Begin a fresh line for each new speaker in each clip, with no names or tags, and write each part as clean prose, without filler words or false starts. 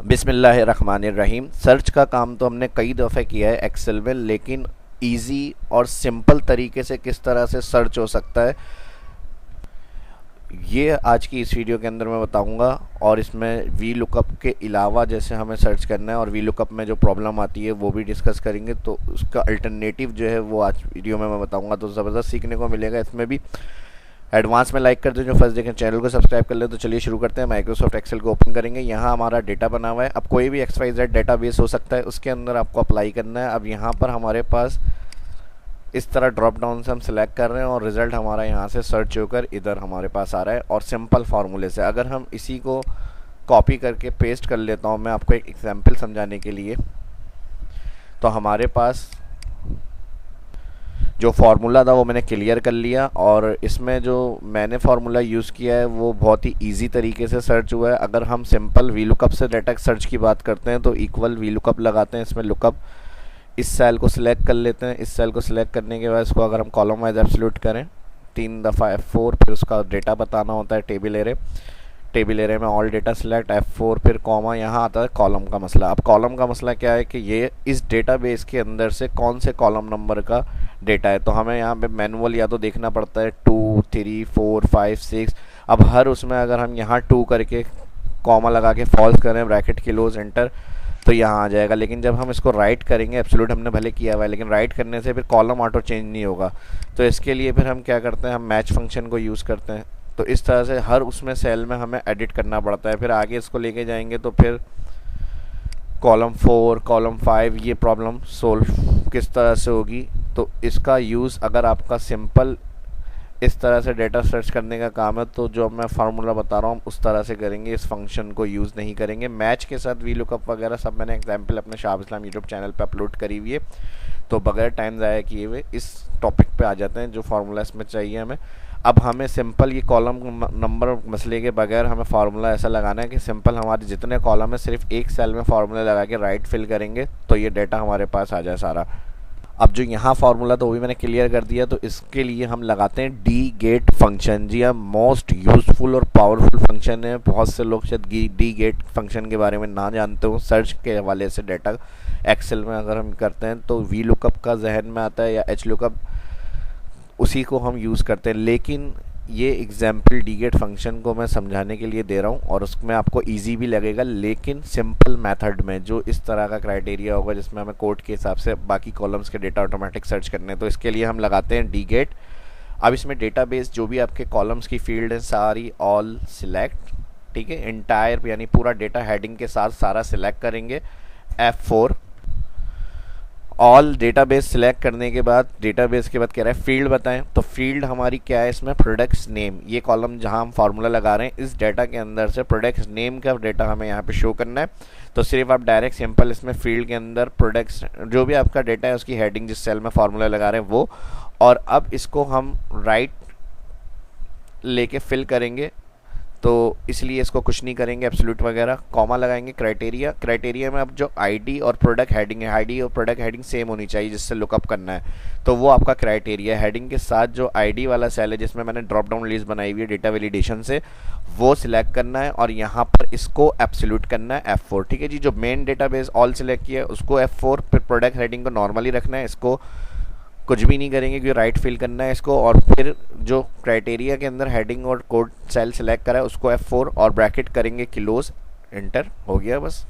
बिस्मिल्लाहिर्रहमानिर्रहीम। सर्च का काम तो हमने कई दफ़े किया है एक्सेल में, लेकिन इजी और सिंपल तरीके से किस तरह से सर्च हो सकता है ये आज की इस वीडियो के अंदर मैं बताऊंगा। और इसमें वी लुकअप के अलावा जैसे हमें सर्च करना है और वी लुकअप में जो प्रॉब्लम आती है वो भी डिस्कस करेंगे, तो उसका अल्टरनेटिव जो है वो आज वीडियो में मैं बताऊंगा। तो ज़बरदस्त सीखने को मिलेगा इसमें भी। एडवांस में लाइक कर दो, जो फर्स्ट देखें चैनल को सब्सक्राइब कर ले। तो चलिए शुरू करते हैं। माइक्रोसॉफ्ट एक्सेल को ओपन करेंगे। यहाँ हमारा डेटा बना हुआ है। अब कोई भी XYZ डेटाबेस हो सकता है, उसके अंदर आपको अप्लाई करना है। अब यहाँ पर हमारे पास इस तरह ड्रॉप डाउन से हम सिलेक्ट कर रहे हैं और रिज़ल्ट हमारा यहाँ से सर्च होकर इधर हमारे पास आ रहा है। और सिंपल फार्मूले से अगर हम इसी को कॉपी करके पेस्ट कर लेता हूँ मैं आपको एक एग्जांपल समझाने के लिए, तो हमारे पास जो फार्मूला था वो मैंने क्लियर कर लिया। और इसमें जो मैंने फार्मूला यूज़ किया है वो बहुत ही इजी तरीके से सर्च हुआ है। अगर हम सिंपल वी लुकअप से डाटा सर्च की बात करते हैं तो इक्वल वी लुकअप लगाते हैं। इसमें लुकअप इस सेल को सिलेक्ट कर लेते हैं। इस सेल को सिलेक्ट करने के बाद इसको अगर हम कॉलम वाइज एब्सोल्यूट करें 3 दफ़ा F4, फिर उसका डेटा बताना होता है टेबल एरे। टेबल एरे में ऑल डेटा सिलेक्ट F4, फिर कॉमा, यहाँ आता है कॉलम का मसला। अब कॉलम का मसला क्या है कि ये इस डेटाबेस के अंदर से कौन से कॉलम नंबर का डेटा है। तो हमें यहाँ पे मैनुअल या तो देखना पड़ता है 2, 3, 4, 5, 6। अब हर उसमें अगर हम यहाँ 2 करके कॉमा लगा के फॉल्स करें, ब्रैकेट क्लोज, एंटर, तो यहाँ आ जाएगा। लेकिन जब हम इसको राइट करेंगे, एब्सोल्यूट हमने भले किया हुआ है लेकिन राइट करने से फिर कॉलम ऑटो चेंज नहीं होगा। तो इसके लिए फिर हम क्या करते हैं, हम मैच फंक्शन को यूज़ करते हैं। तो इस तरह से हर उसमें सेल में हमें एडिट करना पड़ता है। फिर आगे इसको लेके जाएंगे तो फिर कॉलम 4, कॉलम 5, ये प्रॉब्लम सोल्व किस तरह से होगी। तो इसका यूज़ अगर आपका सिंपल इस तरह से डेटा सर्च करने का काम है तो जो मैं फार्मूला बता रहा हूँ उस तरह से करेंगे, इस फंक्शन को यूज़ नहीं करेंगे। मैच के साथ वी लुकअप वगैरह सब मैंने एग्जाम्पल अपने शाह इस्लाम यूट्यूब चैनल पे अपलोड करी हुई है। तो बगैर टाइम ज़ाया किए हुए इस टॉपिक पे आ जाते हैं जो फार्मूला इसमें चाहिए हमें। अब हमें सिंपल ये कॉलम नंबर मसले के बगैर हमें फार्मूला ऐसा लगाना है कि सिंपल हमारे जितने कॉलम है सिर्फ एक सेल में फार्मूला लगा के राइट फिल करेंगे तो ये डेटा हमारे पास आ जाए सारा। अब जो यहाँ फार्मूला तो वो भी मैंने क्लियर कर दिया। तो इसके लिए हम लगाते हैं डी गेट फंक्शन। जी हाँ, मोस्ट यूज़फुल और पावरफुल फंक्शन है। बहुत से लोग शायद डी गेट फंक्शन के बारे में ना जानते हो। सर्च के हवाले से डाटा एक्सेल में अगर हम करते हैं तो वी लुकअप का जहन में आता है या एच लुकअप, उसी को हम यूज़ करते हैं। लेकिन ये एग्जाम्पल डी गेट फंक्शन को मैं समझाने के लिए दे रहा हूँ और उसमें आपको इजी भी लगेगा, लेकिन सिंपल मेथड में जो इस तरह का क्राइटेरिया होगा जिसमें हमें कोड के हिसाब से बाकी कॉलम्स के डेटा ऑटोमेटिक सर्च करने हैं। तो इसके लिए हम लगाते हैं डी गेट। अब इसमें डेटाबेस जो भी आपके कॉलम्स की फील्ड है सारी ऑल सिलेक्ट, ठीक है, इंटायर यानी पूरा डेटा हेडिंग के साथ सारा सिलेक्ट करेंगे। F4 ऑल डेटाबेस सिलेक्ट करने के बाद डेटाबेस के बाद कह रहा है फील्ड बताएं। तो फील्ड हमारी क्या है, इसमें प्रोडक्ट्स नेम, ये कॉलम जहां हम फार्मूला लगा रहे हैं इस डेटा के अंदर से प्रोडक्ट्स नेम का डेटा हमें यहाँ पे शो करना है। तो सिर्फ आप डायरेक्ट सिंपल इसमें फील्ड के अंदर प्रोडक्ट्स जो भी आपका डेटा है उसकी हेडिंग जिस सेल में फार्मूला लगा रहे हैं वो, और अब इसको हम राइट लेके फिल करेंगे। तो इसलिए इसको कुछ नहीं करेंगे एब्सोल्यूट वगैरह, कॉमा लगाएंगे। क्राइटेरिया में अब जो आईडी और प्रोडक्ट हेडिंग है, आईडी और प्रोडक्ट हेडिंग सेम होनी चाहिए जिससे लुकअप करना है। तो वो आपका क्राइटेरिया हेडिंग के साथ जो आईडी वाला सेल है जिसमें मैंने ड्रॉप डाउन लिस्ट बनाई हुई है डेटा वैलिडेशन से, वो सिलेक्ट करना है और यहाँ पर इसको एब्सोल्यूट करना है F4। ठीक है जी, जो मेन डेटाबेस ऑल सिलेक्ट किया है उसको F4, फिर प्रोडक्ट हेडिंग को नॉर्मली रखना है, इसको कुछ भी नहीं करेंगे क्योंकि राइट फिल करना है इसको। और फिर जो क्राइटेरिया के अंदर हेडिंग और कोड सेल सिलेक्ट करा है उसको F4 और ब्रैकेट करेंगे क्लोज, एंटर, हो गया बस।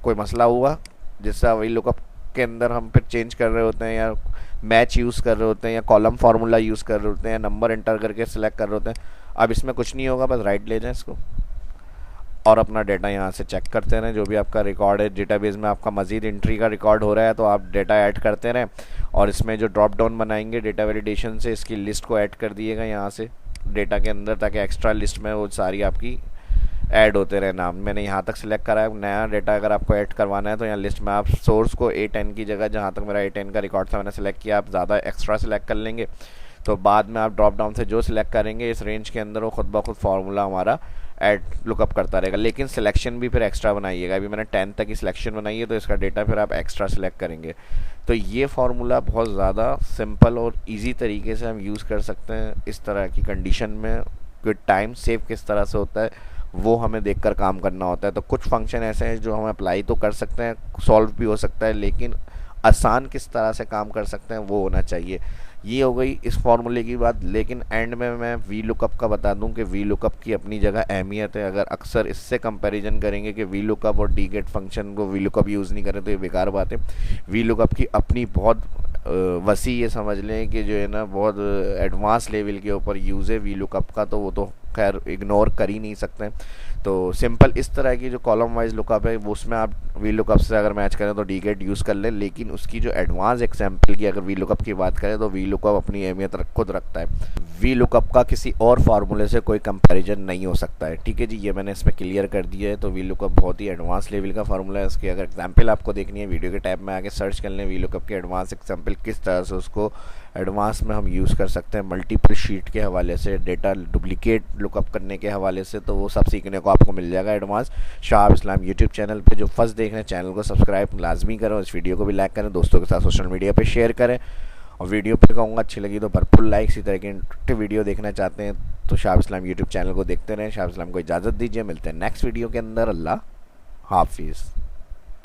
कोई मसला हुआ जिससे वही लुकअप के अंदर हम फिर चेंज कर रहे होते हैं या मैच यूज़ कर रहे होते हैं या कॉलम फार्मूला यूज़ कर रहे होते हैं या नंबर एंटर करके सिलेक्ट कर रहे होते हैं। अब इसमें कुछ नहीं होगा, बस राइट ले जाएं इसको और अपना डेटा यहाँ से चेक करते रहें। जो भी आपका रिकॉर्ड है डेटाबेस में, आपका मज़ीद एंट्री का रिकॉर्ड हो रहा है तो आप डेटा ऐड करते रहें। और इसमें जो ड्रॉप डाउन बनाएंगे डेटा वैलिडेशन से इसकी लिस्ट को ऐड कर दिएगा यहाँ से डेटा के अंदर, ताकि एक्स्ट्रा लिस्ट में वो सारी आपकी ऐड होते रहे नाम। मैंने यहाँ तक सिलेक्ट करा है। नया डेटा अगर आपको ऐड करवाना है तो यहाँ लिस्ट में आप सोर्स को A10 की जगह, जहाँ तक मेरा A10 का रिकॉर्ड था मैंने सेलेक्ट किया, आप ज़्यादा एक्स्ट्रा सेलेक्ट कर लेंगे तो बाद में आप ड्रॉप डाउन से जो सिलेक्ट करेंगे इस रेंज के अंदर वो खुद ब खुद फार्मूला हमारा ऐड लुकअप करता रहेगा। लेकिन सिलेक्शन भी फिर एक्स्ट्रा बनाइएगा। अभी मैंने 10 तक की सिलेक्शन बनाई है तो इसका डेटा फिर आप एक्स्ट्रा सिलेक्ट करेंगे। तो ये फार्मूला बहुत ज़्यादा सिंपल और इजी तरीके से हम यूज़ कर सकते हैं इस तरह की कंडीशन में। कि टाइम सेव किस तरह से होता है वो हमें देखकर काम करना होता है। तो कुछ फंक्शन ऐसे हैं जो हम अप्लाई तो कर सकते हैं, सॉल्व भी हो सकता है, लेकिन आसान किस तरह से काम कर सकते हैं वो होना चाहिए। ये हो गई इस फॉर्मूले की बात। लेकिन एंड में मैं वी लुकअप का बता दूं कि वी लुकअप की अपनी जगह अहमियत है। अगर अक्सर इससे कंपैरिजन करेंगे कि वी लुकअप और डी गेट फंक्शन को वी लुकअप यूज़ नहीं करें तो ये बेकार बात है। वी लुकअप की अपनी बहुत वसी, ये समझ लें कि जो है ना बहुत एडवांस लेवल के ऊपर यूज़ है वी लुकअप का, तो वो तो खैर इग्नोर कर ही नहीं सकते। तो सिंपल इस तरह की जो कॉलम वाइज लुकअप है वो उसमें आप वी लुकअप से अगर मैच करें तो डी गेट यूज़ कर लें। लेकिन उसकी जो एडवांस एग्जाम्पल की अगर वी लुकअप की बात करें तो वी लुकअप अपनी अहमियत खुद रखता है। वी लुकअप का किसी और फार्मूले से कोई कंपैरिजन नहीं हो सकता है। ठीक है जी, ये मैंने इसमें क्लियर कर दिया है। तो वी लुकअप बहुत ही एडवांस लेवल का फार्मूला है। इसकी अगर एग्जाम्पल आपको देखनी है वीडियो के टैब में आके सर्च कर लें वी लुकअप के एडवांस एग्जाम्पल, किस तरह से उसको एडवांस में हम यूज़ कर सकते हैं मल्टीपल शीट के हवाले से, डेटा डुप्लीकेट लुकअप करने के हवाले से। तो वो सब सीखने को आपको मिल जाएगा एडवांस शाह इस्लाम यूट्यूब चैनल पे। जो फर्स्ट देख रहे हैं चैनल को सब्सक्राइब लाजमी करें, इस वीडियो को भी लाइक करें, दोस्तों के साथ सोशल मीडिया पे शेयर करें। और वीडियो पे कहूँगा अच्छी लगी तो भरपूर लाइक। इसी तरह की इंटरेक्टिव वीडियो देखना चाहते हैं तो शाह इस्लाम यूट्यूब चैनल को देखते रहें। शाह इस्लाम को इजाज़त दीजिए, मिलते हैं नेक्स्ट वीडियो के अंदर। अल्लाह हाफिज़।